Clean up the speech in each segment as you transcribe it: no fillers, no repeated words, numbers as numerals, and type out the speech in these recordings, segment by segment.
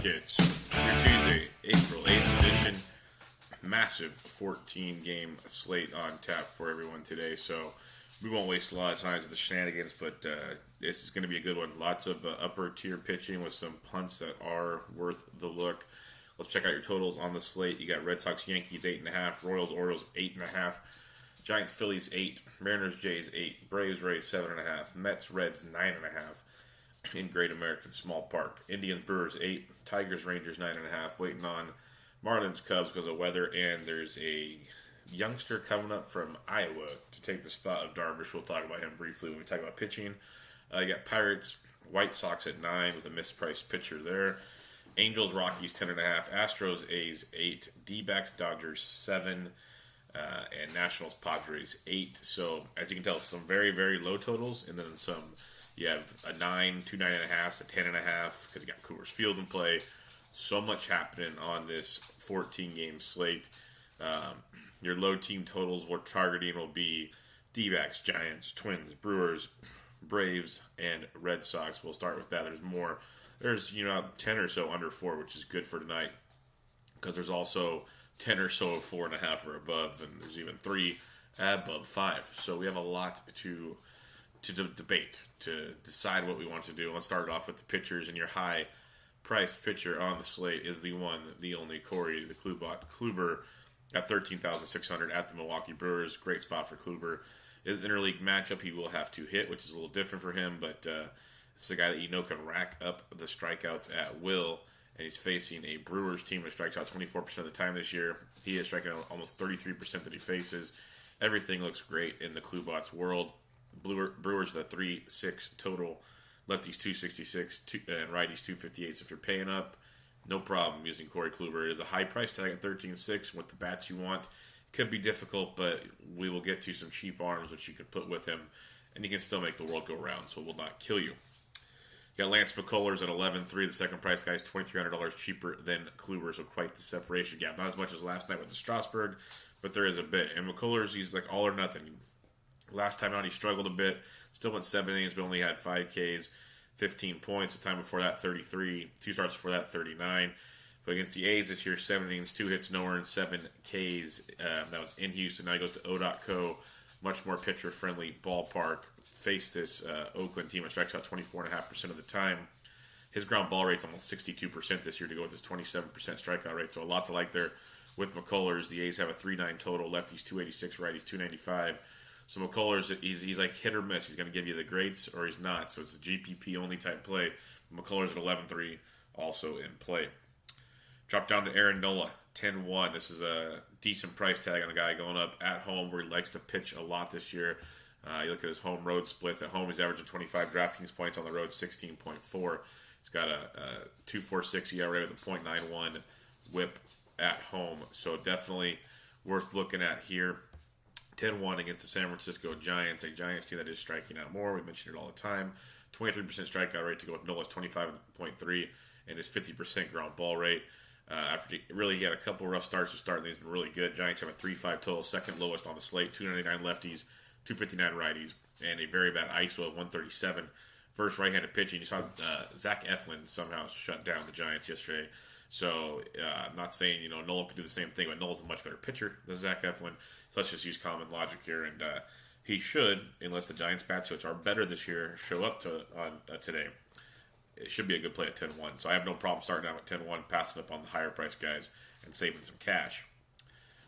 Hits. Your Tuesday, April 8th edition. Massive 14-game slate on tap for everyone today, so we won't waste a lot of time with the shenanigans, but this is going to be a good one. Lots of upper-tier pitching with some punts that are worth the look. Let's check out your totals on the slate. You got Red Sox, Yankees, 8.5. Royals, Orioles, 8.5. Giants, Phillies, 8. Mariners, Jays, 8. Braves, Rays, 7.5. Mets, Reds, 9.5. In Great American Small Park. Indians, Brewers, 8. Tigers, Rangers, 9.5. Waiting on Marlins, Cubs because of weather. And there's a youngster coming up from Iowa to take the spot of Darvish. We'll talk about him briefly when we talk about pitching. You got Pirates, White Sox at 9 with a mispriced pitcher there. Angels, Rockies, 10.5. Astros, A's, 8. D-backs, Dodgers, 7. And Nationals, Padres, 8. So, as you can tell, some very, very low totals. And then some, you have a 9, 2 9.5s, a 10.5, because you got Coors Field in play. So much happening on this 14-game slate. Your low team totals we're targeting will be D-backs, Giants, Twins, Brewers, Braves, and Red Sox. We'll start with that. There's more. There's, 10 or so under 4, which is good for tonight, because there's also 10 or so of 4.5 or above, and there's even 3 above 5. So we have a lot to debate, to decide what we want to do. Let's start off with the pitchers, and your high-priced pitcher on the slate is the one, the only Corey, the Kluber, at $13,600 at the Milwaukee Brewers. Great spot for Kluber. His interleague matchup he will have to hit, which is a little different for him, but it's a guy that can rack up the strikeouts at will, and he's facing a Brewers team that strikes out 24% of the time this year. He is striking out almost 33% that he faces. Everything looks great in the Kluber's world. Brewers the 3.6 total, lefties 266 and righties 258. So if you're paying up, no problem using Corey Kluber. It is a high price tag at 13.6 with the bats you want. Could be difficult, but we will get to some cheap arms which you can put with him, and you can still make the world go round, so it will not kill you. You got Lance McCullers at 11.3. The second price guy is $2,300 cheaper than Kluber, so quite the separation gap. Not as much as last night with the Strasburg, but there is a bit. And McCullers, he's like all or nothing. Last time out, he struggled a bit. Still went 7 innings, but only had 5 Ks, 15 points. The time before that, 33. 2 starts before that, 39. But against the A's this year, 7 innings, 2 hits, no earned, 7 Ks. That was in Houston. Now he goes to O.co. Much more pitcher-friendly ballpark. Face this Oakland team that strikes out 24.5% of the time. His ground ball rate's almost 62% this year to go with his 27% strikeout rate. So a lot to like there with McCullers. The A's have a 3.9 total. Lefties 286, righties 295. So McCullers, he's like hit or miss. He's going to give you the greats or he's not. So it's a GPP only type play. McCullers at 11.3 also in play. Drop down to Aaron Nola, 10.1. This is a decent price tag on a guy going up at home where he likes to pitch a lot this year. You look at his home road splits. At home, he's averaging 25 DraftKings points. On the road, 16.4. He's got a 2.46 ERA with a .91 whip at home. So definitely worth looking at here. 10-1 against the San Francisco Giants, a Giants team that is striking out more. We mention it all the time. 23% strikeout rate to go with Nola's 25.3 and his 50% ground ball rate. After he had a couple rough starts to start, and he's been really good. Giants have a 3.5 total, second lowest on the slate. 299 lefties, 259 righties, and a very bad ISO of 137. First right-handed pitching. You saw Zach Eflin somehow shut down the Giants yesterday. So I'm not saying Nola could do the same thing, but Nola's a much better pitcher than Zach Eflin. So let's just use common logic here, and he should, unless the Giants' bats, which are better this year, show up today. It should be a good play at 10-1. So I have no problem starting out at 10-1, passing up on the higher price guys, and saving some cash.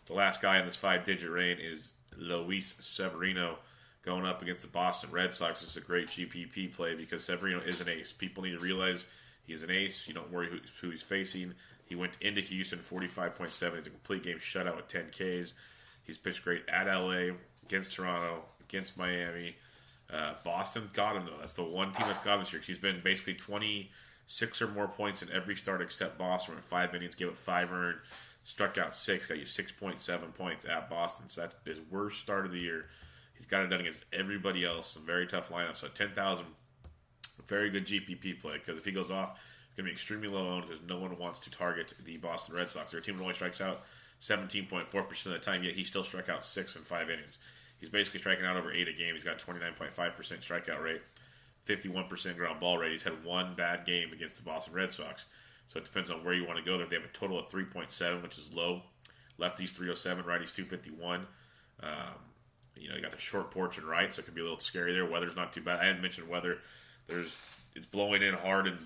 The last guy in this 5-digit range is Luis Severino going up against the Boston Red Sox. This is a great GPP play because Severino is an ace. People need to realize he is an ace. You don't worry who he's facing. He went into Houston 45.7. He's a complete game shutout with 10 Ks. He's pitched great at LA, against Toronto, against Miami. Boston got him, though. That's the one team that's got him this year. He's been basically 26 or more points in every start except Boston. In 5 innings, gave up 5 earned, struck out 6, got you 6.7 points at Boston. So that's his worst start of the year. He's got it done against everybody else. Some very tough lineup. So 10,000, very good GPP play because if he goes off, it's going to be extremely low owned because no one wants to target the Boston Red Sox. Their team only strikes out 17.4% of the time, yet he still struck out 6 in 5 innings. He's basically striking out over 8 a game. He's got 29.5% strikeout rate, 51% ground ball rate. He's had one bad game against the Boston Red Sox. So it depends on where you want to go there. They have a total of 3.7, which is low. Lefties 307, righties 251. You got the short porch and right, so it could be a little scary there. Weather's not too bad. I hadn't mentioned weather. It's blowing in hard in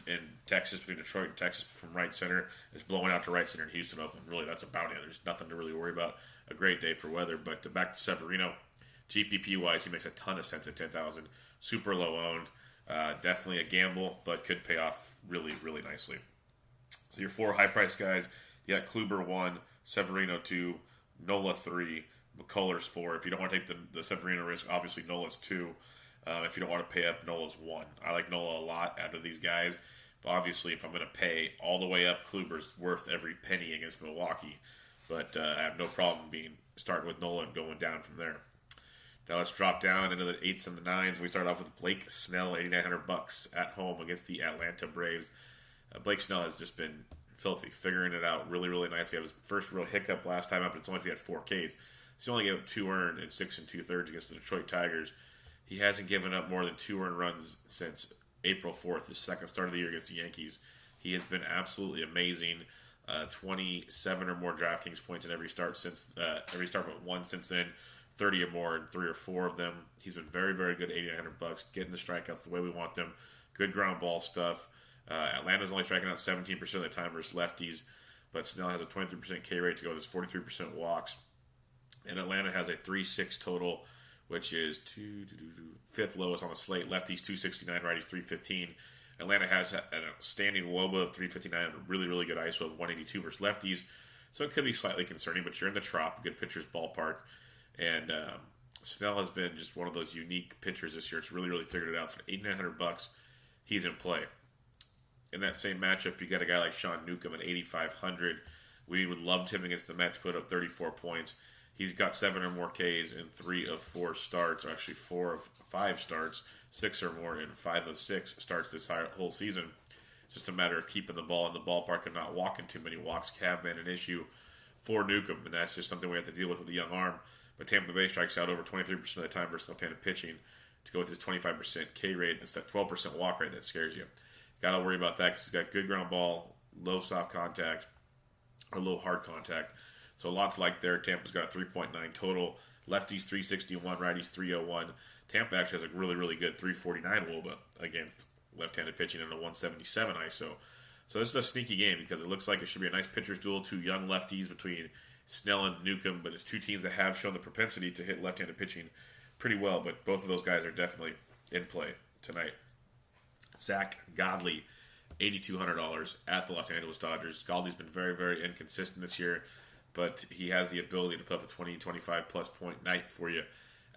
Texas, between Detroit and Texas from right center. It's blowing out to right center in Houston, Oakland. Really, that's about it. There's nothing to really worry about. A great day for weather. But back to Severino, GPP-wise, he makes a ton of sense at 10,000. Super low owned. Definitely a gamble, but could pay off really, really nicely. So your 4 high-priced guys, you got Kluber 1, Severino 2, Nola 3, McCullers 4. If you don't want to take the Severino risk, obviously Nola's 2. If you don't want to pay up, Nola's 1. I like Nola a lot out of these guys. But obviously, if I'm going to pay all the way up, Kluber's worth every penny against Milwaukee. But I have no problem starting with Nola and going down from there. Now let's drop down into the 8s and the 9s. We start off with Blake Snell, $8,900 at home against the Atlanta Braves. Blake Snell has just been filthy, figuring it out really, really nicely. He had his first real hiccup last time up, but it's only he had 4 Ks. He's only gave up 2 earned in 6 2/3 against the Detroit Tigers. He hasn't given up more than 2 earned runs since April 4th, the second start of the year against the Yankees. He has been absolutely amazing. 27 or more DraftKings points in every start but one since then. 30 or more in 3 or 4 of them. He's been very, very good. $8,900, getting the strikeouts the way we want them. Good ground ball stuff. Atlanta's only striking out 17% of the time versus lefties, but Snell has a 23% K rate to go with his 43% walks. And Atlanta has a 3.6 total, which is 5th lowest on the slate. Lefties 269, righties 315. Atlanta has an outstanding WOBA of 359, a really, really good ISO of 182 versus lefties. So it could be slightly concerning, but you're in the Trop, good pitcher's ballpark. And Snell has been just one of those unique pitchers this year. It's really, really figured it out. So $8,900, he's in play. In that same matchup, you got a guy like Sean Newcomb at 8,500. We would loved him against the Mets, put up 34 points. He's got 7 or more Ks in 3 of 4 starts, or actually 4 of 5 starts, 6 or more in 5 of 6 starts this whole season. It's just a matter of keeping the ball in the ballpark and not walking too many walks. Have been an issue for Newcomb, and that's just something we have to deal with the young arm. But Tampa Bay strikes out over 23% of the time versus left-handed pitching to go with his 25% K rate. That's that 12% walk rate that scares you. Got to worry about that because he's got good ground ball, low soft contact, or low hard contact. So lots like there. Tampa's got a 3.9 total. Lefties 361, righties 301. Tampa actually has a really, really good 349 WOBA against left-handed pitching and a 177 ISO. So this is a sneaky game because it looks like it should be a nice pitcher's duel. 2 young lefties between Snell and Newcomb, but it's 2 teams that have shown the propensity to hit left-handed pitching pretty well, but both of those guys are definitely in play tonight. Zach Godley, $8,200 at the Los Angeles Dodgers. Godley's been very, very inconsistent this year, but he has the ability to put up a 20, 25-plus point night for you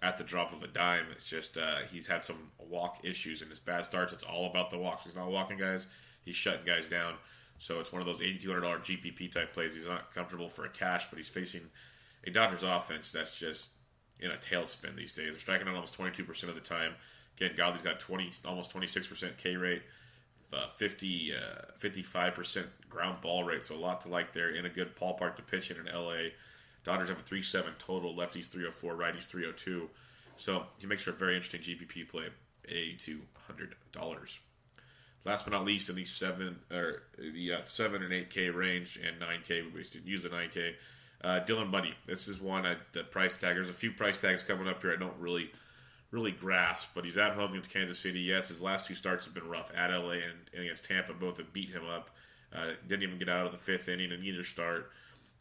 at the drop of a dime. It's just he's had some walk issues in his bad starts. It's all about the walks. He's not walking guys. He's shutting guys down. So it's one of those $8,200 GPP type plays. He's not comfortable for a cash, but he's facing a Dodgers offense that's just in a tailspin these days. They're striking out almost 22% of the time. Again, Godley's got almost 26% K rate, 55% ground ball rate. So a lot to like there. In a good ballpark to pitch in LA. Dodgers have a 3.7 total. Lefties 304, righties 302. So he makes for a very interesting GPP play. $8,200. Last but not least, in the 7 and 8K range and 9K, we should use the 9K. Dylan Bundy. This is one at the price tag. There's a few price tags coming up here I don't really grasp, but he's at home against Kansas City. Yes, his last 2 starts have been rough. At LA and against Tampa, both have beat him up. Didn't even get out of the 5th inning in either start.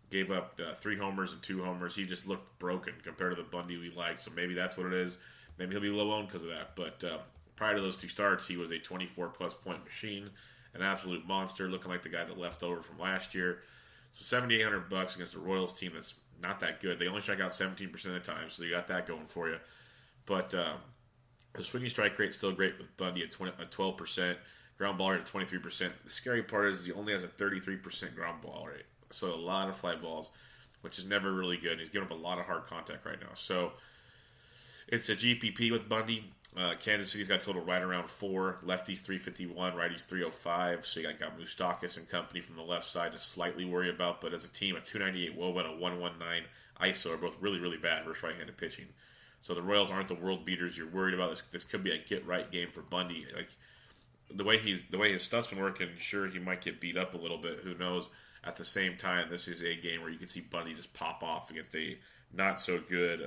Gave up 3 homers and 2 homers. He just looked broken compared to the Bundy we liked. So maybe that's what it is. Maybe he'll be low owned because of that. But prior to those 2 starts, he was a 24-plus point machine, an absolute monster, looking like the guy that left over from last year. So $7,800 against a Royals team that's not that good. They only strike out 17% of the time, so you got that going for you. But the swinging strike rate's still great with Bundy at 12%, ground ball rate at 23%. The scary part is he only has a 33% ground ball rate. So a lot of fly balls, which is never really good. He's giving up a lot of hard contact right now. So it's a GPP with Bundy. Kansas City's got total right around 4. Lefties 351, righties 305. So you got Moustakas and company from the left side to slightly worry about. But as a team, a 298 WOBA and a 119 ISO are both really, really bad versus right-handed pitching. So the Royals aren't the world beaters you're worried about. This could be a get-right game for Bundy. Like the way his stuff's been working, sure, he might get beat up a little bit. Who knows? At the same time, this is a game where you can see Bundy just pop off against a not so good,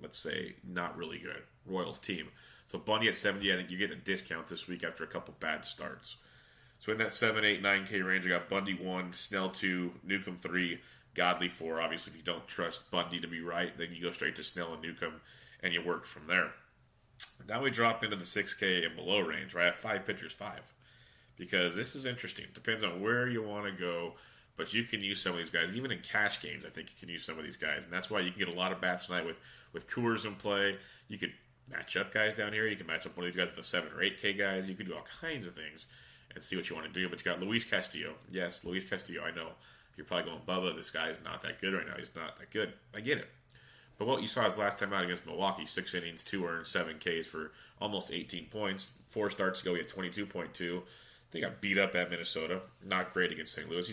let's say, not really good Royals team. So Bundy at 70, I think you get a discount this week after a couple bad starts. So in that 7, 8, 9K range, I got Bundy 1, Snell 2, Newcomb 3, Godley 4. Obviously, if you don't trust Bundy to be right, then you go straight to Snell and Newcomb, and you work from there. Now we drop into the 6K and below range, where I have 5 pitchers, 5. Because this is interesting. Depends on where you want to go, but you can use some of these guys. Even in cash games, I think you can use some of these guys. And that's why you can get a lot of bats tonight with Coors in play. You could match up guys down here. You can match up one of these guys with the 7 or 8K guys. You can do all kinds of things and see what you want to do. But you got Luis Castillo. Yes, Luis Castillo, I know. You're probably going, Bubba, this guy is not that good right now. He's not that good. I get it. But what you saw his last time out against Milwaukee, 6 innings, 2 earned, 7 Ks for almost 18 points. 4 starts ago, he had 22.2. They got beat up at Minnesota. Not great against St. Louis.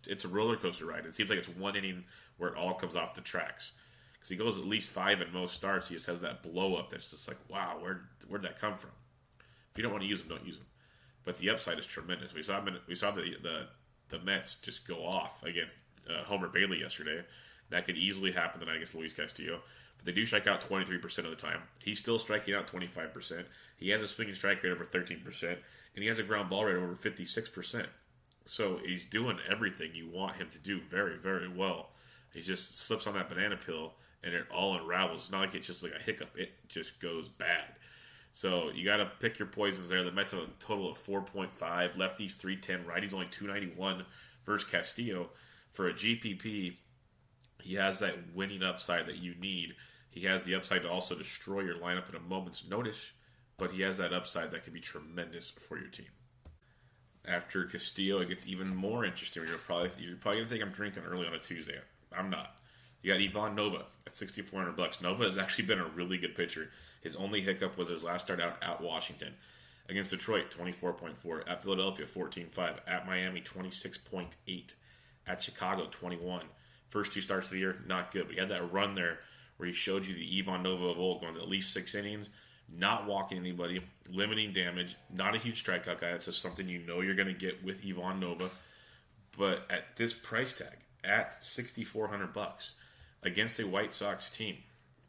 It's a roller coaster ride. It seems like it's one inning where it all comes off the tracks. Because he goes at least 5 in most starts. He just has that blow up that's just like, wow, where'd that come from? If you don't want to use him, don't use him. But the upside is tremendous. We saw the Mets just go off against Homer Bailey yesterday. That could easily happen tonight against Luis Castillo. But they do strike out 23% of the time. He's still striking out 25%. He has a swinging strike rate over 13%. And he has a ground ball rate over 56%. So he's doing everything you want him to do very, very well. He just slips on that banana peel and it all unravels. It's not like it's just like a hiccup. It just goes bad. So you got to pick your poisons there. The Mets have a total of 4.5. Lefties 310. Righties only 291 versus Castillo. For a GPP, he has that winning upside that you need. He has the upside to also destroy your lineup at a moment's notice, but he has that upside that can be tremendous for your team. After Castillo, it gets even more interesting. You're probably going to think I'm drinking early on a Tuesday. I'm not. You got Ivan Nova at $6,400. Nova has actually been a really good pitcher. His only hiccup was his last start out at Washington. Against Detroit, 24.4. At Philadelphia, 14.5. At Miami, 26.8. At Chicago, 21. First 2 starts of the year, not good. But he had that run there where he showed you the Ivan Nova of old, going to at least 6 innings, not walking anybody, limiting damage, not a huge strikeout guy. That's just something you know you're going to get with Ivan Nova. But at this price tag, at $6,400, against a White Sox team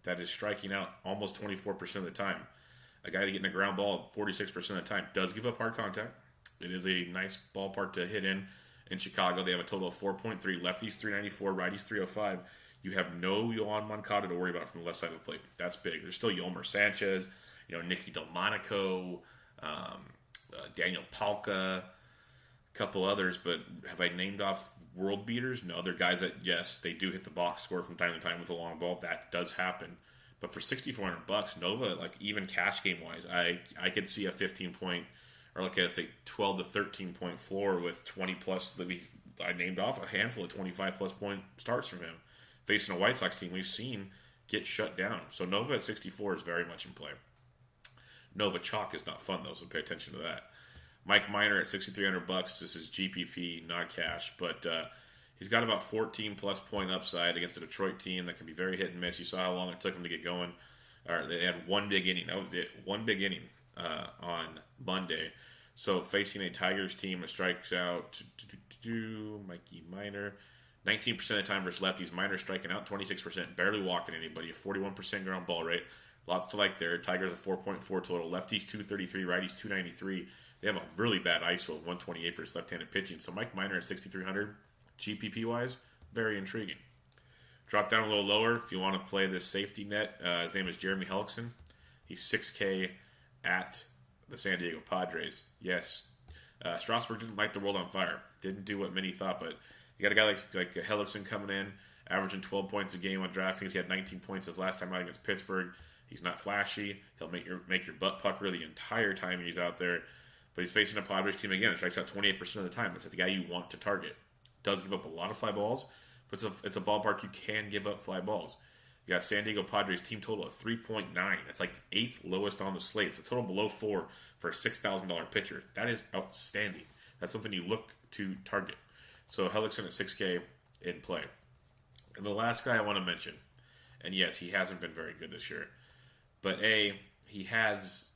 that is striking out almost 24% of the time, a guy getting a ground ball 46% of the time, does give up hard contact. It is a nice ballpark to hit in. In Chicago, they have a total of 4.3. Lefties 394, righties 305. You have no Yohan Moncada to worry about from the left side of the plate. That's big. There's still Yolmer Sanchez, Nicky Delmonico, Daniel Palka, a couple others. But have I named off world beaters? No, they're guys that, yes, they do hit the box score from time to time with a long ball. That does happen. But for $6,400, Nova, like even cash game wise, I could see a 15-point. Or like I say, 12 to 13 point floor with 20 plus. I named off a handful of 25 plus point starts from him. Facing a White Sox team we've seen get shut down. So Nova at 64 is very much in play. Nova chalk is not fun though, so pay attention to that. Mike Minor at $6,300. This is GPP, not cash, but he's got about 14 plus point upside against a Detroit team that can be very hit and miss. You saw how long it took him to get going. They had one big inning. That was it. One big inning on Monday. So facing a Tigers team that strikes out Mikey Minor, 19% of the time versus lefties. Minor striking out 26%, barely walking anybody, a 41% ground ball rate. Lots to like there. Tigers a 4.4 total. Lefties 233, righties 293. They have a really bad ISO of 128 for his left-handed pitching. So Mike Minor at 6,300, GPP-wise, very intriguing. Drop down a little lower if you want to play this safety net. His name is Jeremy Hellickson. He's 6K at the San Diego Padres. Yes, Strasburg didn't light the world on fire. Didn't do what many thought, but you got a guy like Hellickson coming in, averaging 12 points a game on DraftKings. He had 19 points his last time out against Pittsburgh. He's not flashy. He'll make your butt pucker the entire time he's out there. But he's facing a Padres team again. It strikes out 28% of the time. It's the guy you want to target. Does give up a lot of fly balls, but it's a ballpark you can give up fly balls. You got San Diego Padres team total of 3.9. It's like 8th lowest on the slate. It's a total below 4 for a $6,000 pitcher. That is outstanding. That's something you look to target. So Hellickson at 6K in play. And the last guy I want to mention, and yes, he hasn't been very good this year, but he has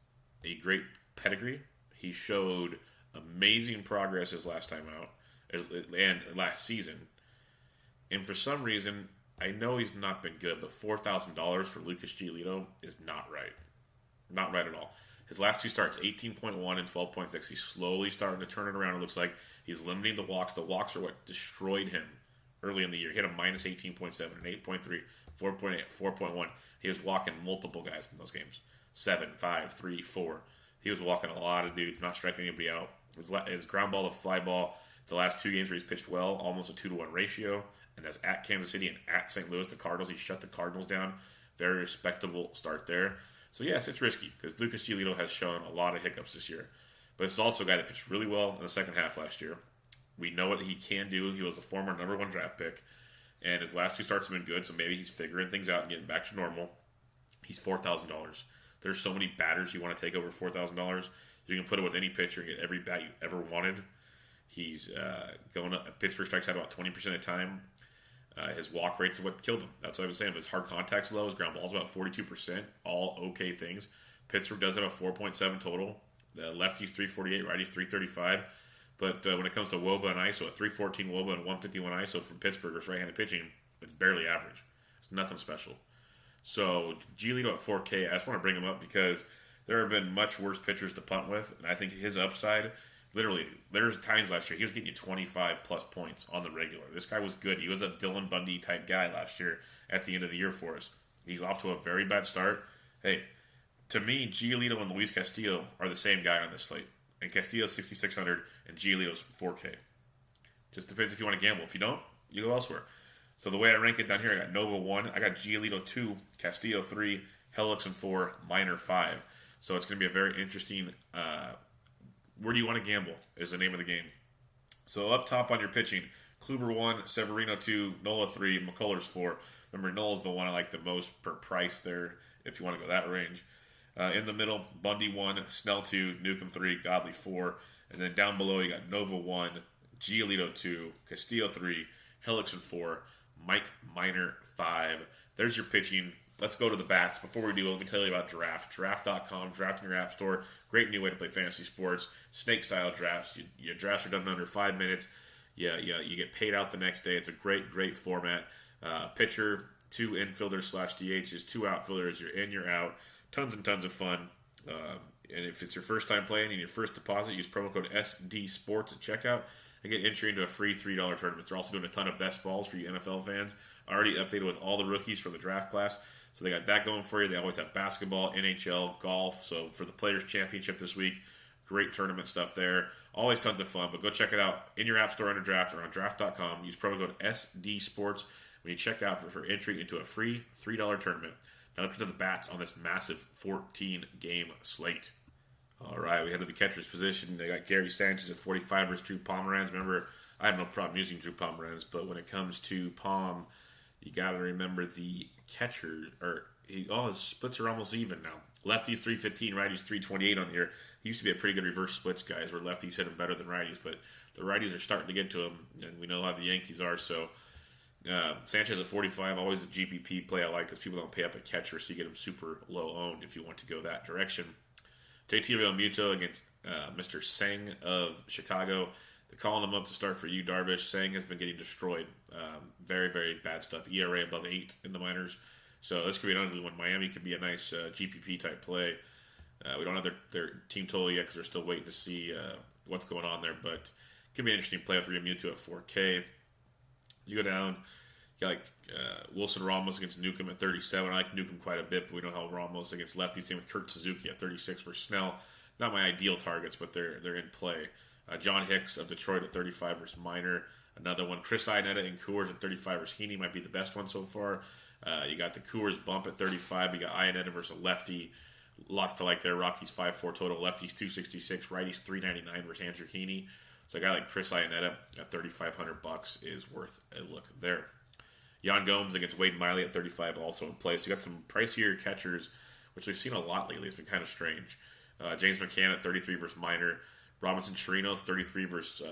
a great pedigree. He showed amazing progress his last time out and last season. And for some reason, I know he's not been good, but $4,000 for Lucas Giolito is not right. Not right at all. His last two starts, 18.1 and 12.6. He's slowly starting to turn it around. It looks like he's limiting the walks. The walks are what destroyed him early in the year. He had a minus 18.7, an 8.3, 4.8, 4.1. He was walking multiple guys in those games. 7, 5, 3, 4. He was walking a lot of dudes, not striking anybody out. His ground ball to fly ball, the last two games where he's pitched well, almost a 2-to-1 ratio. And that's at Kansas City and at St. Louis, the Cardinals. He shut the Cardinals down. Very respectable start there. So, yes, it's risky because Lucas Giolito has shown a lot of hiccups this year. But it's also a guy that pitched really well in the second half last year. We know what he can do. He was a former number one draft pick. And his last two starts have been good, so maybe he's figuring things out and getting back to normal. He's $4,000. There's so many batters you want to take over $4,000. You can put it with any pitcher and get every bat you ever wanted. He's going up. Pittsburgh strikes out about 20% of the time. His walk rate's what killed him. That's what I was saying. His hard contact's low. His ground ball's about 42%. All okay things. Pittsburgh does have a 4.7 total. The lefty's 348, righty's 335. But when it comes to WOBA and ISO, a 314 WOBA and 151 ISO from Pittsburgh for right-handed pitching, it's barely average. It's nothing special. So Giolito at 4K, I just want to bring him up because there have been much worse pitchers to punt with, and I think his upside. Literally, there's times last year he was getting you 25-plus points on the regular. This guy was good. He was a Dylan Bundy-type guy last year at the end of the year for us. He's off to a very bad start. Hey, to me, Giolito and Luis Castillo are the same guy on this slate. And Castillo's 6,600 and Giolito's 4K. Just depends if you want to gamble. If you don't, you go elsewhere. So the way I rank it down here, I got Nova 1, I got Giolito 2, Castillo 3, Hellickson 4, Minor 5. So it's going to be a very interesting where do you want to gamble is the name of the game. So up top on your pitching, Kluber 1, Severino 2, Nola 3, McCullers 4. Remember, Nola's the one I like the most per price there if you want to go that range. In the middle, Bundy 1, Snell 2, Newcomb 3, Godley 4. And then down below, you got Nova 1, Giolito 2, Castillo 3, Hellickson 4, Mike Minor 5. There's your pitching. Let's go to the bats. Before we do, let me tell you about Draft. Draft.com, draft in your app store. Great new way to play fantasy sports. Snake-style drafts. Your drafts are done in under 5 minutes. You get paid out the next day. It's a great format. Pitcher, 2 infielders / DHs, 2 outfielders. You're in, you're out. Tons and tons of fun. And if it's your first time playing and your first deposit, use promo code SD Sports at checkout and get entry into a free $3 tournament. They're also doing a ton of best balls for you NFL fans. Already updated with all the rookies for the draft class. So they got that going for you. They always have basketball, NHL, golf. So for the Players' Championship this week, great tournament stuff there. Always tons of fun. But go check it out in your app store under Draft or on draft.com. Use promo code SD Sports when you check out for entry into a free $3 tournament. Now let's get to the bats on this massive 14-game slate. All right, we head to the catcher's position. They got Gary Sanchez at 45 versus Drew Pomeranz. Remember, I have no problem using Drew Pomeranz, but when it comes to Pom, you got to remember the catcher. His splits are almost even now. Lefties 315, righties 328 on the year. He used to be a pretty good reverse splits guys where lefties hit him better than righties, but the righties are starting to get to him, and we know how the Yankees are. So Sanchez at 45, always a GPP play I like because people don't pay up a catcher, so you get him super low owned if you want to go that direction. JT Realmuto against Mr. Sang of Chicago. They're calling him up to start for you, Darvish. Sang has been getting destroyed. Very bad stuff. ERA above 8 in the minors. So this could be an ugly one. Miami could be a nice GPP-type play. We don't have their team total yet because they're still waiting to see what's going on there. But it could be an interesting play with Realmuto at 4K. You go down, you got Wilson Ramos against Newcomb at 37. I like Newcomb quite a bit, but we know how Ramos against lefties. Same with Kurt Suzuki at 36 versus Snell. Not my ideal targets, but they're in play. John Hicks of Detroit at 35 versus Minor. Another one. Chris Iannetta and Coors at 35 versus Heaney might be the best one so far. You got the Coors bump at 35. You got Iannetta versus a lefty. Lots to like there. Rockies 5-4 total. Lefties 266. Righties 399 versus Andrew Heaney. So a guy like Chris Iannetta at $3,500 is worth a look there. Yan Gomes against Wade Miley at 35 also in play. So you got some pricier catchers, which we've seen a lot lately. It's been kind of strange. James McCann at 33 versus Minor. Robinson Chirinos 33 versus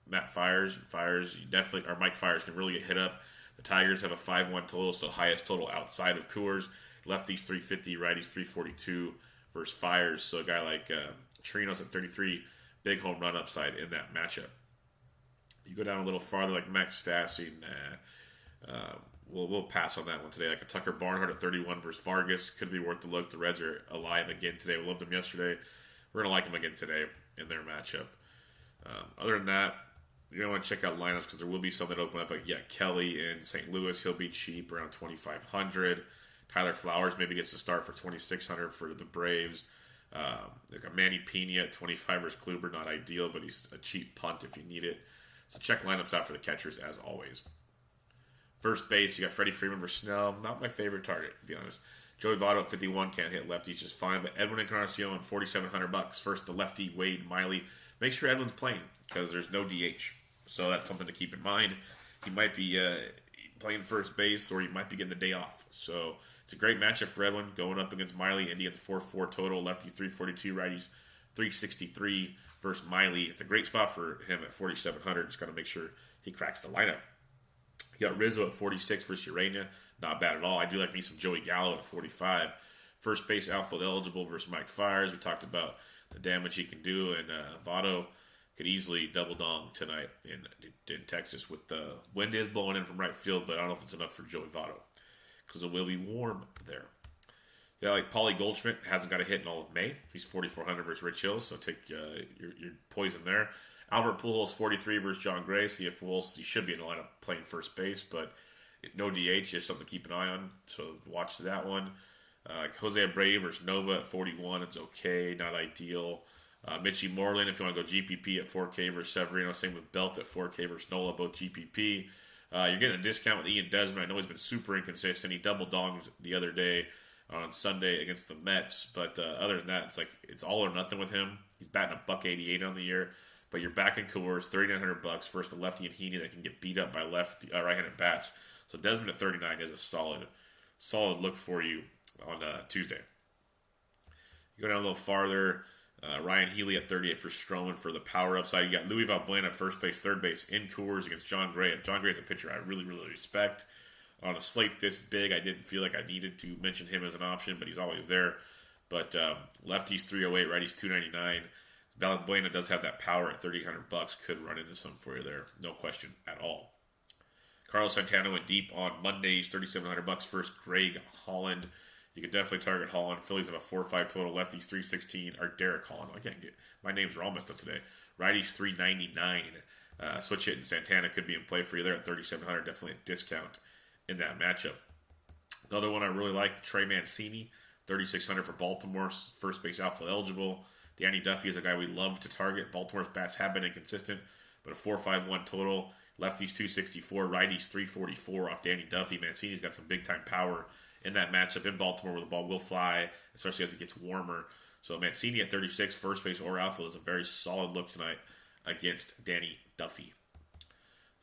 Matt Fires. Mike Fires can really get hit up. The Tigers have a 5-1 total, so highest total outside of Coors. Lefties 350, righties 342 versus Fires. So a guy like Chirinos at 33, big home run upside in that matchup. You go down a little farther, like Max Stassi, we'll pass on that one today. Like a Tucker Barnhart at 31 versus Vargas could be worth the look. The Reds are alive again today. We loved them yesterday. We're gonna like them again today in their matchup. Other than that, you're going to want to check out lineups because there will be some that open up. Like, Kelly in St. Louis, he'll be cheap, around 2,500. Tyler Flowers maybe gets to start for 2,600 for the Braves. Like a Manny Pena at 25 versus Kluber, not ideal, but he's a cheap punt if you need it. So check lineups out for the catchers as always. First base, you got Freddie Freeman versus Snell. Not my favorite target, to be honest. Joey Votto at 51 can't hit lefties just fine, but Edwin Encarnacion $4,700. First, the lefty Wade Miley. Make sure Edwin's playing because there's no DH. So that's something to keep in mind. He might be playing first base or he might be getting the day off. So it's a great matchup for Edwin going up against Miley. Indians 4-4 total, lefty 342, righties 363 versus Miley. It's a great spot for him at 4,700. Just got to make sure he cracks the lineup. You got Rizzo at 46 versus Urania. Not bad at all. I do like me some Joey Gallo at 45. First base outfield eligible versus Mike Fiers. We talked about the damage he can do, and Votto could easily double dong tonight in Texas. With the wind is blowing in from right field, but I don't know if it's enough for Joey Votto because it will be warm there. Yeah, like Paulie Goldschmidt hasn't got a hit in all of May. He's 4,400 versus Rich Hill, so take your poison there. Albert Pujols 43 versus John Gray. See if Pujols, he should be in the lineup playing first base, but no DH is something to keep an eye on. So watch that one. Jose Abreu versus Nova at 41. It's okay, not ideal. Mitchie Moreland, if you want to go GPP at 4K versus Severino. Same with Belt at 4K versus Nola, both GPP. You're getting a discount with Ian Desmond. I know he's been super inconsistent. He double donged the other day on Sunday against the Mets. But other than that, it's all or nothing with him. He's batting $188 on the year. But you're back in Coors, $3,900 versus the lefty and Heaney that can get beat up by right-handed bats. So Desmond at 39 is a solid look for you on Tuesday. You go down a little farther. Ryan Healy at 38 for Stroman for the power upside. You got Louis Valbuena first base, third base in Coors against John Gray. John Gray is a pitcher I really, really respect. On a slate this big, I didn't feel like I needed to mention him as an option, but he's always there. But lefties 308, righties 299. Valbuena does have that power at $3,800. Could run into some for you there, no question at all. Carlos Santana went deep on Mondays, $3,700 first. Greg Holland. You can definitely target Holland. Phillies have a 4-5 total. Lefties 316. Or Derek Holland. I can't get my names are all messed up today. Righties 399. Switch hitting Santana could be in play for you there at 3,700. Definitely a discount in that matchup. Another one I really like, Trey Mancini, 3,600 for Baltimore. First base outfield eligible. Danny Duffy is a guy we love to target. Baltimore's bats have been inconsistent, but a 4.51 total. Lefties 264, righties 344 off Danny Duffy. Mancini's got some big time power in that matchup in Baltimore where the ball will fly, especially as it gets warmer. So Mancini at 36, first base or outfield, is a very solid look tonight against Danny Duffy.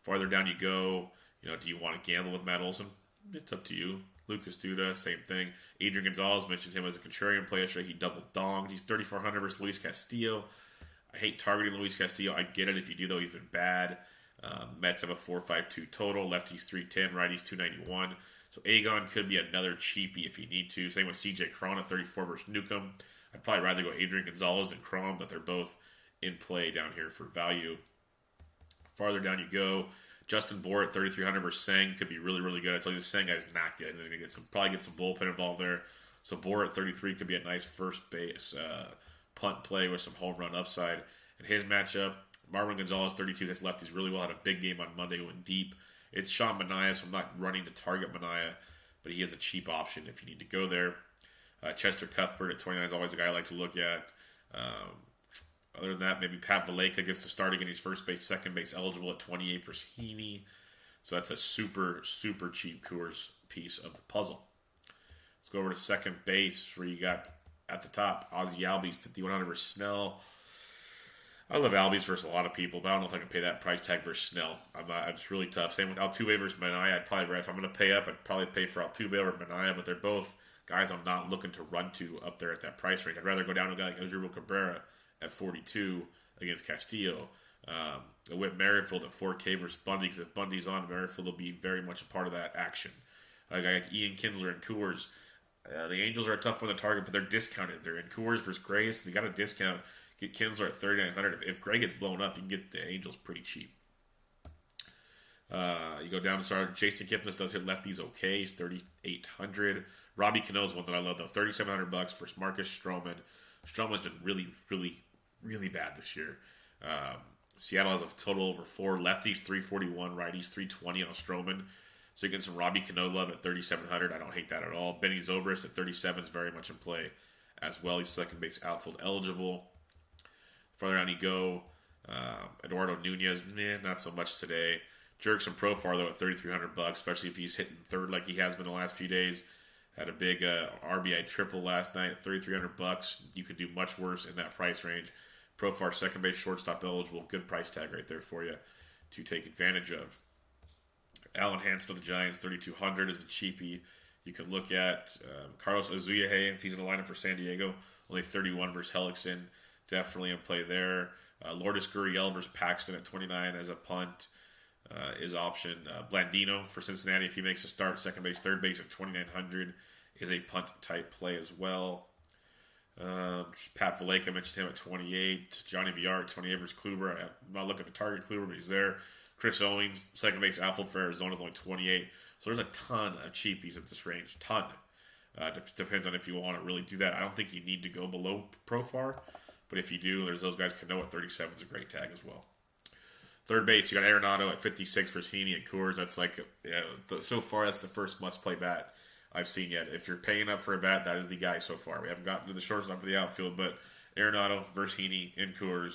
Farther down you go, do you want to gamble with Matt Olson? It's up to you. Lucas Duda, same thing. Adrian Gonzalez, mentioned him as a contrarian play yesterday. He double donged. He's 3,400 versus Luis Castillo. I hate targeting Luis Castillo. I get it if you do, though. He's been bad. Mets have a 4.52 total. Lefties 310, righties 291. So Agon could be another cheapie if you need to. Same with CJ Cron at 34 versus Newcomb. I'd probably rather go Adrian Gonzalez than Cron, but they're both in play down here for value. Farther down you go. Justin Bour at 3,300 versus Sang could be really, really good. I told you the Sang guy's not good. They're going to probably get some bullpen involved there. So Bour at 33 could be a nice first base punt play with some home run upside. In his matchup, Marvin Gonzalez, 32, hits lefties really well. Had a big game on Monday, went deep. It's Sean Manaea, so I'm not running to target Manaea, but he is a cheap option if you need to go there. Chester Cuthbert at 29 is always a guy I like to look at. Other than that, maybe Pat Valleca gets to start again. He's first base, second base eligible at 28 versus Heaney. So that's a super, super cheap Coors piece of the puzzle. Let's go over to second base where you got at the top Ozzie Albies, 5,100 versus Snell. I love Albies versus a lot of people, but I don't know if I can pay that price tag versus Snell. It's really tough. Same with Altuve versus Manaea. I'd probably, if I'm going to pay up, I'd probably pay for Altuve or Manaea, but they're both guys I'm not looking to run to up there at that price range. I'd rather go down to a guy like Asdrubal Cabrera at 42 against Castillo. Whit Merrifield at 4K versus Bundy, because if Bundy's on, Merrifield will be very much a part of that action. A guy like Ian Kinsler and Coors, The Angels are a tough one to target, but they're discounted. They're in Coors versus Gray, so they got a discount. Get Kinsler at 3,900. If Gray gets blown up, you can get the Angels pretty cheap. You go down to start. Jason Kipnis does hit lefties okay. He's 3,800. Robbie Cano is one that I love though. $3,700 for Marcus Stroman. Stroman's been really, really, really bad this year. Seattle has a total over 4 lefties, 341, righties, 320 on Stroman. So you get some Robbie Cano love at 3,700. I don't hate that at all. Benny Zobrist at 37 is very much in play as well. He's second base outfield eligible. Further down you go. Eduardo Nunez, not so much today. Jurickson Profar though at $3,300, especially if he's hitting third like he has been the last few days. Had a big RBI triple last night at $3,300. You could do much worse in that price range. Profar second base shortstop eligible. Good price tag right there for you to take advantage of. Alan Hansen of the Giants, $3,200 is the cheapie. You can look at Carlos Azuaje if he's in the lineup for San Diego. Only 31 versus Hellickson. Definitely in play there. Lourdes Gurriel versus Paxton at 29 as a punt is option. Blandino for Cincinnati if he makes a start. Second base, third base at 2,900 is a punt type play as well. Pat Valleca mentioned him at 28. Johnny Villar at 28 versus Kluber. I'm not looking to target Kluber, but he's there. Chris Owings, second base outfield for Arizona, is only 28. So there's a ton of cheapies at this range. Ton. Depends on if you want to really do that. I don't think you need to go below Profar, but if you do, there's those guys. Cano at 37 is a great tag as well. Third base, you got Arenado at 56 versus Heaney and Coors. That's like, so far, that's the first must-play bat I've seen yet. If you're paying up for a bat, that is the guy so far. We haven't gotten to the shortstop for the outfield, but Arenado versus Heaney in Coors,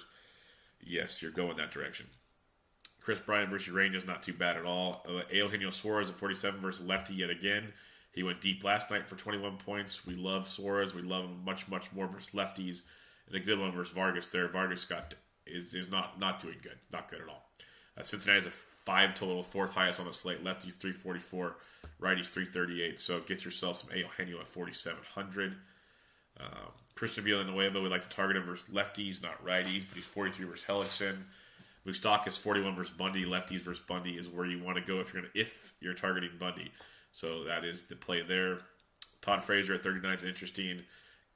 yes, you're going that direction. Chris Bryant versus Rangers, not too bad at all. Eugenio Suarez at 47 versus lefty yet again. He went deep last night for 21 points. We love Suarez. We love him much, much more versus lefties. And a good one versus Vargas there. Vargas is not doing good. Not good at all. Cincinnati has a 5 total, 4th highest on the slate. Lefties 344, righties 338. So get yourself some Eugenio at 4,700. Christian Villanueva, we like to target him versus lefties, not righties, but he's 43 versus Hellickson. Moustakas 41 versus Bundy. Lefties versus Bundy is where you want to go if you're targeting Bundy. So that is the play there. Todd Frazier at 39 is interesting.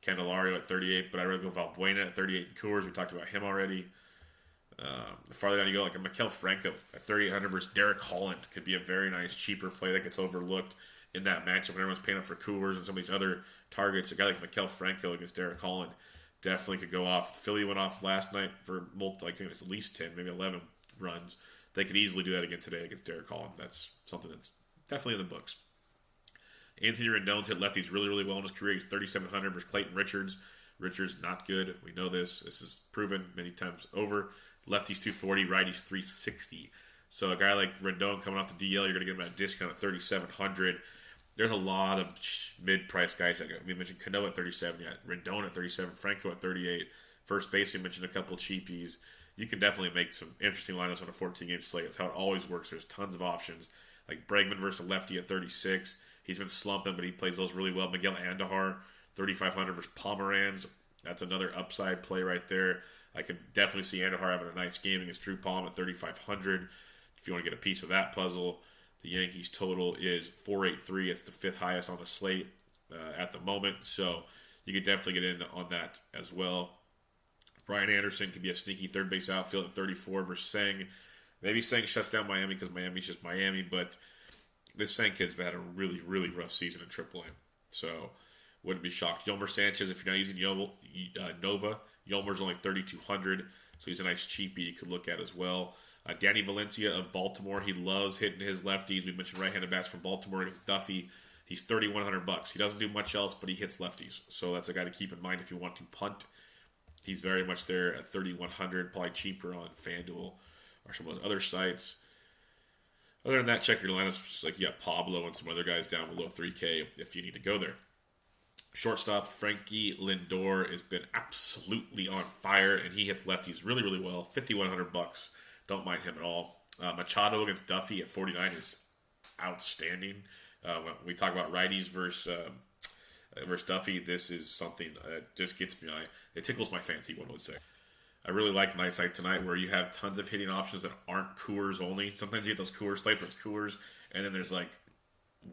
Candelario at 38, but I'd rather go Valbuena at 38 in Coors. We talked about him already. Farther down you go, like a Maikel Franco at 3,800 versus Derek Holland could be a very nice, cheaper play that gets overlooked in that matchup when everyone's paying up for Coors and some of these other targets. A guy like Maikel Franco against Derek Holland definitely could go off. Philly went off last night for at least 10, maybe 11 runs. They could easily do that again today against Derek Holland. That's something that's definitely in the books. Anthony Rendon's hit lefties really, really well in his career. He's 3,700 versus Clayton Richards. Richards, not good. We know this. This is proven many times over. Lefties 240, righties 360. So a guy like Rendon coming off the DL, you're going to get him at a discount at 3,700. There's a lot of mid-price guys. We mentioned Cano at 37, Rendon at 37, Franco at 38. First base, we mentioned a couple cheapies. You can definitely make some interesting lineups on a 14-game slate. That's how it always works. There's tons of options. Like Bregman versus lefty at 36. He's been slumping, but he plays those really well. Miguel Andujar, 3,500 versus Pomeranz. That's another upside play right there. I can definitely see Andujar having a nice game against Drew Palm at 3,500. If you want to get a piece of that puzzle, the Yankees total is 483. It's the 5th highest on the slate at the moment, so you could definitely get in on that as well. Brian Anderson could be a sneaky third base outfield at 34 versus Seng. Maybe Seng shuts down Miami because Miami's just Miami, but this Seng kid's had a really, really rough season in AAA. So wouldn't be shocked. Yolmer Sanchez, if you're not using Nova, Yolmer's only 3,200, so he's a nice cheapie you could look at as well. Danny Valencia of Baltimore, he loves hitting his lefties. We mentioned right-handed bats from Baltimore against Duffy. He's $3,100. He doesn't do much else, but he hits lefties. So that's a guy to keep in mind if you want to punt. He's very much there at $3,100, probably cheaper on FanDuel or some of those other sites. Other than that, check your lineups. Like you got Pablo and some other guys down below 3K if you need to go there. Shortstop Frankie Lindor has been absolutely on fire, and he hits lefties really, really well. $5,100. Don't mind him at all. Machado against Duffy at 49 is outstanding. When we talk about righties versus Duffy, this is something that just gets me. It tickles my fancy, one would say. I really like my site tonight where you have tons of hitting options that aren't Coors only. Sometimes you get those Coors, slate versus Coors, and then there's like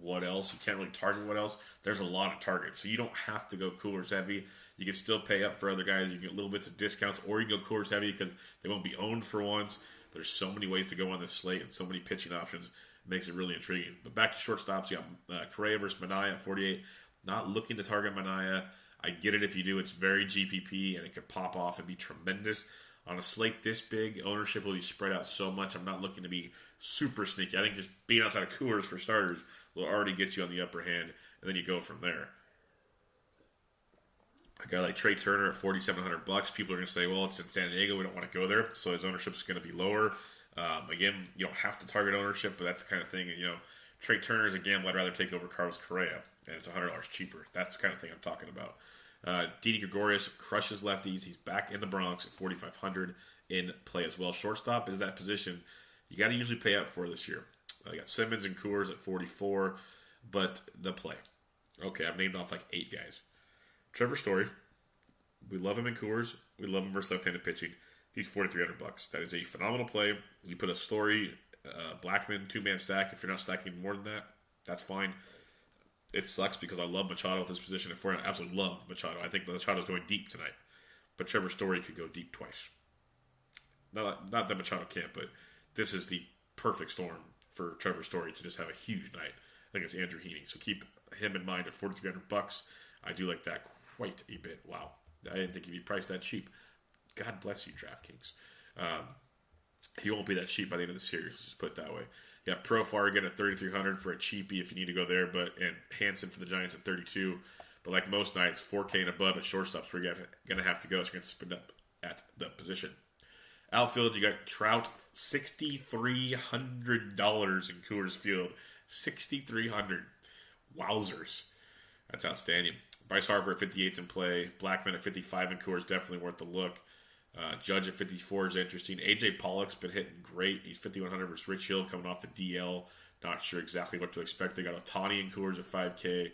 what else. You can't really target what else. There's a lot of targets. So you don't have to go Coolers heavy. You can still pay up for other guys. You get little bits of discounts, or you can go Coolers heavy because they won't be owned for once. There's so many ways to go on this slate and so many pitching options. It makes it really intriguing. But back to shortstops, you got Correa versus Manaea at 48. Not looking to target Manaea. I get it if you do. It's very GPP, and it could pop off and be tremendous. On a slate this big, ownership will be spread out so much. I'm not looking to be super sneaky. I think just being outside of Coolers for starters will already get you on the upper hand, and then you go from there. A guy like Trey Turner at $4,700. People are going to say, well, it's in San Diego. We don't want to go there, so his ownership is going to be lower. Again, you don't have to target ownership, but that's the kind of thing. Trey Turner is a gamble I'd rather take over Carlos Correa, and it's $100 cheaper. That's the kind of thing I'm talking about. Didi Gregorius crushes lefties. He's back in the Bronx at $4,500 in play as well. Shortstop is that position you got to usually pay up for this year. I got Simmons and Coors at 44, but the play. Okay, I've named off like 8 guys. Trevor Story, we love him in Coors. We love him versus left-handed pitching. He's $4,300. That is a phenomenal play. You put a Story, Blackman, 2-man stack. If you're not stacking more than that, that's fine. It sucks because I love Machado at this position at 4. I absolutely love Machado. I think Machado's going deep tonight. But Trevor Story could go deep twice. Not that Machado can't, but this is the perfect storm for Trevor Story to just have a huge night against Andrew Heaney. So keep him in mind at $4,300. I do like that quite a bit. Wow. I didn't think he'd be priced that cheap. God bless you, DraftKings. He won't be that cheap by the end of the series. Let's just put it that way. You got Profar again at $3,300 for a cheapie if you need to go there, and Hansen for the Giants at $32. But like most nights, 4K and above at shortstops, we're going to have to go. So you're going to spin up at the position. Outfield, you got Trout, $6,300 in Coors Field. $6,300. Wowzers. That's outstanding. Bryce Harper at 58 in play. Blackman at 55 in Coors, definitely worth the look. Judge at 54 is interesting. AJ Pollock's been hitting great. He's $5,100 versus Rich Hill coming off the DL. Not sure exactly what to expect. They got Ohtani in Coors at 5K.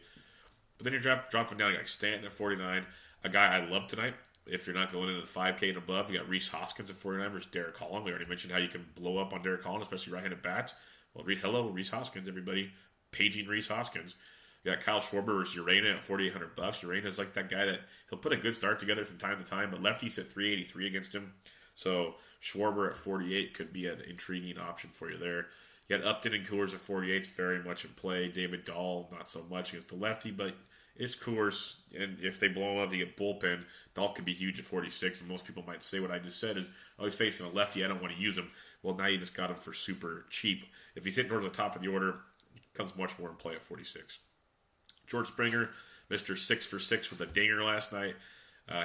But then you're dropping down. You got Stanton at 49. A guy I love tonight. If you're not going into the 5K and above, you got Rhys Hoskins at 49 versus Derek Holland. We already mentioned how you can blow up on Derek Holland, especially right-handed bats. Well, hello, Rhys Hoskins, everybody. Paging Rhys Hoskins. You got Kyle Schwarber versus Urena at $4,800. Urena's like that guy that he'll put a good start together from time to time, but lefties at $383 against him. So Schwarber at 48 could be an intriguing option for you there. You got Upton and Coors at 48. It's very much in play. David Dahl, not so much against the lefty, but it's Coors. And if they blow him up, you get bullpen. Dahl could be huge at 46. And most people might say what I just said is, oh, he's facing a lefty. I don't want to use him. Well, now you just got him for super cheap. If he's hitting towards the top of the order, he comes much more in play at 46. George Springer, Mr. 6 for 6 with a dinger last night.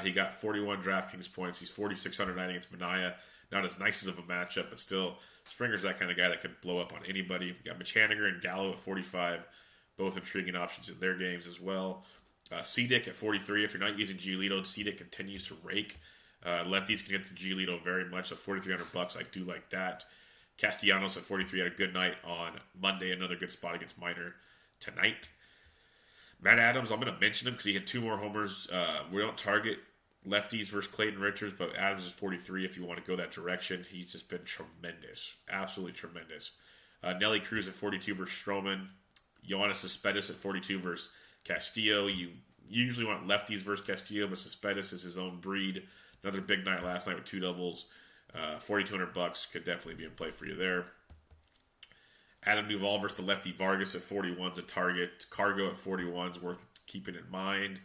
He got 41 DraftKings points. He's $4,600 against Manaea. Not as nice of a matchup, but still, Springer's that kind of guy that could blow up on anybody. You got Mitch Haniger and Gallo at 45. Both intriguing options in their games as well. Cedic at 43. If you're not using Giolito, Cedic continues to rake. Lefties can get to Giolito very much. So $4,300. I do like that. Castellanos at 43 had a good night on Monday. Another good spot against Minor tonight. Matt Adams, I'm going to mention him because he had 2 more homers. We don't target lefties versus Clayton Richards, but Adams is 43 if you want to go that direction. He's just been tremendous. Absolutely tremendous. Nelly Cruz at 42 versus Stroman. Yoenis Cespedes at 42 versus Castillo. You usually want lefties versus Castillo, but Cespedes is his own breed. Another big night last night with 2 doubles. $4,200 could definitely be in play for you there. Adam Duvall versus the lefty Vargas at 41 is a target. Cargo at 41 is worth keeping in mind.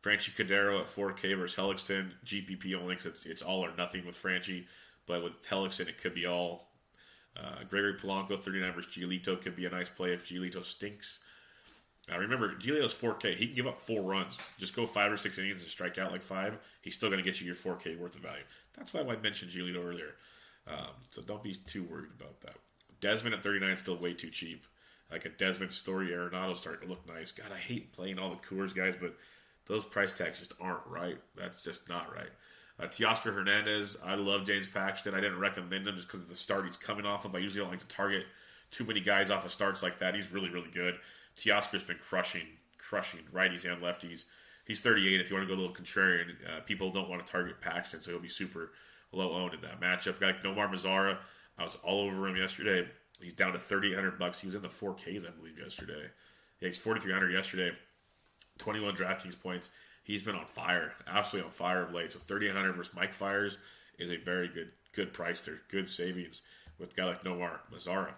Franchi Cordero at 4K versus Hellickson. GPP only because it's all or nothing with Franchi. But with Hellickson, it could be all. Gregory Polanco, 39 versus Giolito, could be a nice play if Giolito stinks. Remember, Giolito's 4K. He can give up 4 runs. Just go 5 or 6 innings and strike out like 5. He's still going to get you your 4K worth of value. That's why I mentioned Giolito earlier. So don't be too worried about that. Desmond at 39 is still way too cheap. Like a Desmond Story, Arenado's starting to look nice. God, I hate playing all the Coors guys, but those price tags just aren't right. That's just not right. Teoscar Hernandez, I love James Paxton. I didn't recommend him just because of the start he's coming off of. I usually don't like to target too many guys off of starts like that. He's really, really good. Teoscar's been crushing righties and lefties. He's 38. If you want to go a little contrarian, people don't want to target Paxton, so he'll be super low owned in that matchup. Like Nomar Mazara, I was all over him yesterday. He's down to $3,800. He was in the 4Ks, I believe, yesterday. Yeah, he's 4,300 yesterday. 21 DraftKings points. He's been on fire, absolutely on fire of late. So 3,800 versus Mike Fiers is a very good price there. Good savings with a guy like Nomar Mazara.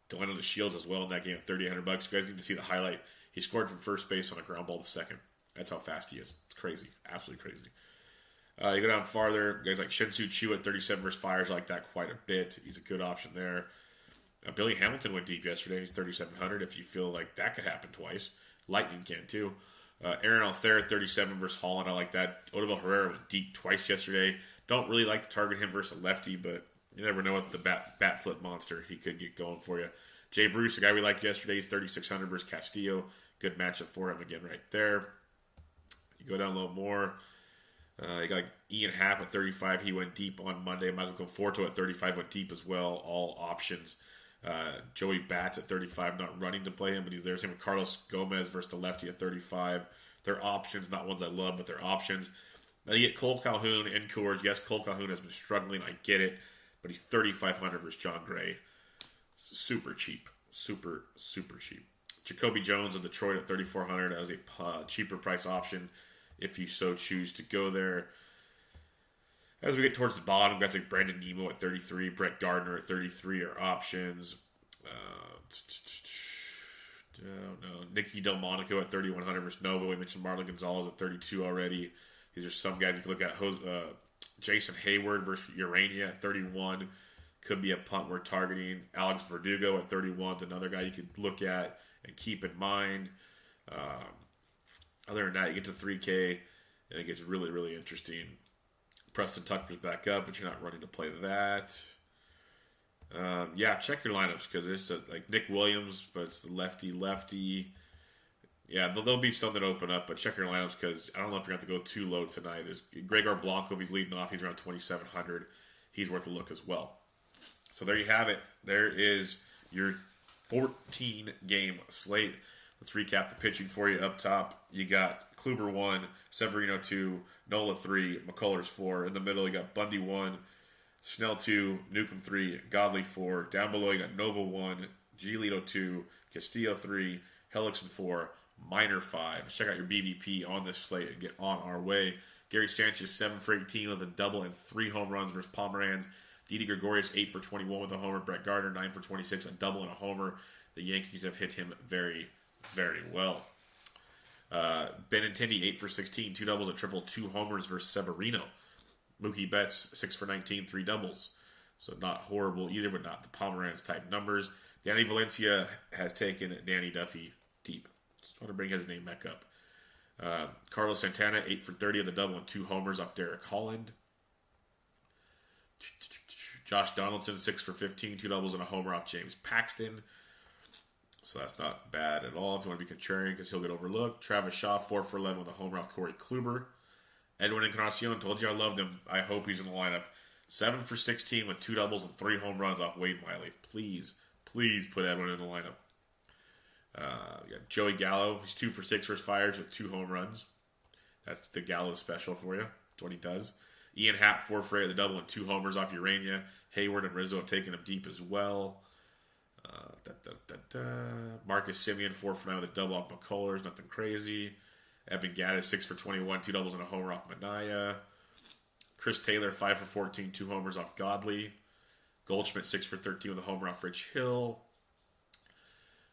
Delano DeShields as well in that game at $3,800. If you guys need to see the highlight, he scored from first base on a ground ball to second. That's how fast he is. It's crazy, absolutely crazy. You go down farther, guys like Shin-Soo Choo at 37 versus Fiers like that quite a bit. He's a good option there. Billy Hamilton went deep yesterday. He's 3,700 if you feel like that could happen twice. Lightning can too. Aaron Altherr, 37 versus Holland. I like that. Odubel Herrera went deep twice yesterday. Don't really like to target him versus a lefty, but you never know with the bat flip monster. He could get going for you. Jay Bruce, a guy we liked yesterday, he's 3,600 versus Castillo. Good matchup for him again right there. You go down a little more. You got like Ian Happ at 35. He went deep on Monday. Michael Conforto at 35 went deep as well. All options. Joey Bats at 35. Not running to play him, but he's there. Same with Carlos Gomez versus the lefty at 35. They're options, not ones I love, but they're options. Now you get Cole Calhoun and Coors. Yes, Cole Calhoun has been struggling. I get it, but he's 3,500 versus John Gray. Super cheap. Super cheap. Jacoby Jones of Detroit at 3,400 as a cheaper price option if you so choose to go there. As we get towards the bottom, guys like Brandon Nemo at 33, Brett Gardner at 33 are options. Nicky Delmonico at 3,100 versus Nova. We mentioned Marlon Gonzalez at 32 already. These are some guys you can look at. Jason Hayward versus Urania at 31. Could be a punt we're targeting. Alex Verdugo at 31 is another guy you could look at and keep in mind. Other than that, you get to 3K, and it gets really interesting. Preston Tucker's back up, but you're not running to play that. Check your lineups because it's like Nick Williams, but it's the lefty. Yeah, there'll be some that open up, but check your lineups because I don't know if you're going to have to go too low tonight. There's Gregor Blanco, if he's leading off, he's around 2,700. He's worth a look as well. So there you have it. There is your 14-game slate. Let's recap the pitching for you up top. You got Kluber 1, Severino 2, Nola 3, McCullers 4. In the middle, you got Bundy 1, Snell 2, Newcomb 3, Godley 4. Down below, you got Nova 1, Giolito 2, Castillo 3, Hellickson 4, Minor 5. Check out your BVP on this slate and get on our way. Gary Sanchez 7 for 18 with a double and 3 home runs versus Pomeranz. Didi Gregorius 8 for 21 with a homer. Brett Gardner 9 for 26, a double and a homer. The Yankees have hit him very well. Benintendi 8 for 16, 2 doubles, a triple, 2 homers versus Severino. Mookie Betts 6 for 19, 3 doubles. So not horrible either, but not the Pomeranz type numbers. Danny Valencia has taken Danny Duffy deep. Just want to bring his name back up. Carlos Santana 8 for 30 of the double and 2 homers off Derek Holland. Josh Donaldson 6 for 15, 2 doubles and a homer off James Paxton. So that's not bad at all if you want to be contrarian because he'll get overlooked. Travis Shaw 4 for 11 with a homer off Corey Kluber. Edwin Encarnacion, told you I loved him. I hope he's in the lineup. 7 for 16 with 2 doubles and 3 home runs off Wade Miley. Please put Edwin in the lineup. We got Joey Gallo. He's 2 for 6 versus Fiers with 2 home runs. That's the Gallo special for you. That's what he does. Ian Happ 4 for 8 with a double and 2 homers off Urania. Hayward and Rizzo have taken him deep as well. Marcus Simeon 4 for 9 with a double off McCullers. Nothing crazy. Evan Gaddis 6 for 21, 2 doubles and a homer off Minaya. Chris Taylor 5 for 14, 2 homers off Godley. Goldschmidt 6 for 13 with a homer off Rich Hill.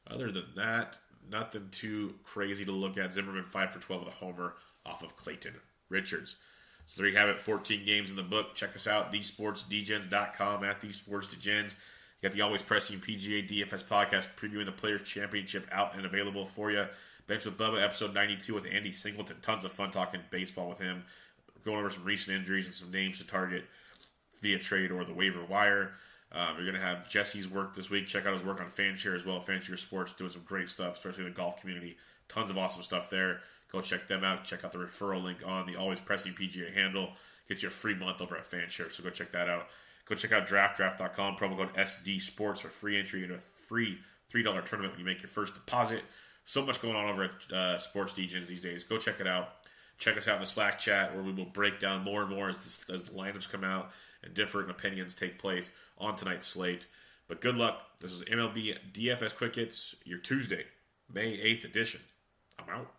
Other than that, nothing too crazy to look at. Zimmerman 5 for 12 with a homer off of Clayton Richards. So there you have it, 14 games in the book. Check us out, thesportsdgens.com, at thesportsdgens. You got the always pressing PGA DFS podcast previewing the Players' Championship out and available for you. Bench with Bubba, episode 92 with Andy Singleton. Tons of fun talking baseball with him. Going over some recent injuries and some names to target via trade or the waiver wire. You're going to have Jesse's work this week. Check out his work on Fanshare as well. Fanshare Sports doing some great stuff, especially in the golf community. Tons of awesome stuff there. Go check them out. Check out the referral link on the Always Pressing PGA handle. Get you a free month over at Fanshare, so go check that out. Go check out draft.com, promo code SD Sports for free entry into a free $3 tournament when you make your first deposit. So much going on over at Sports DJs these days. Go check it out. Check us out in the Slack chat where we will break down more and more as the lineups come out and different opinions take place on tonight's slate. But good luck. This was MLB DFS Quick Hits, your Tuesday May 8th edition. I'm out.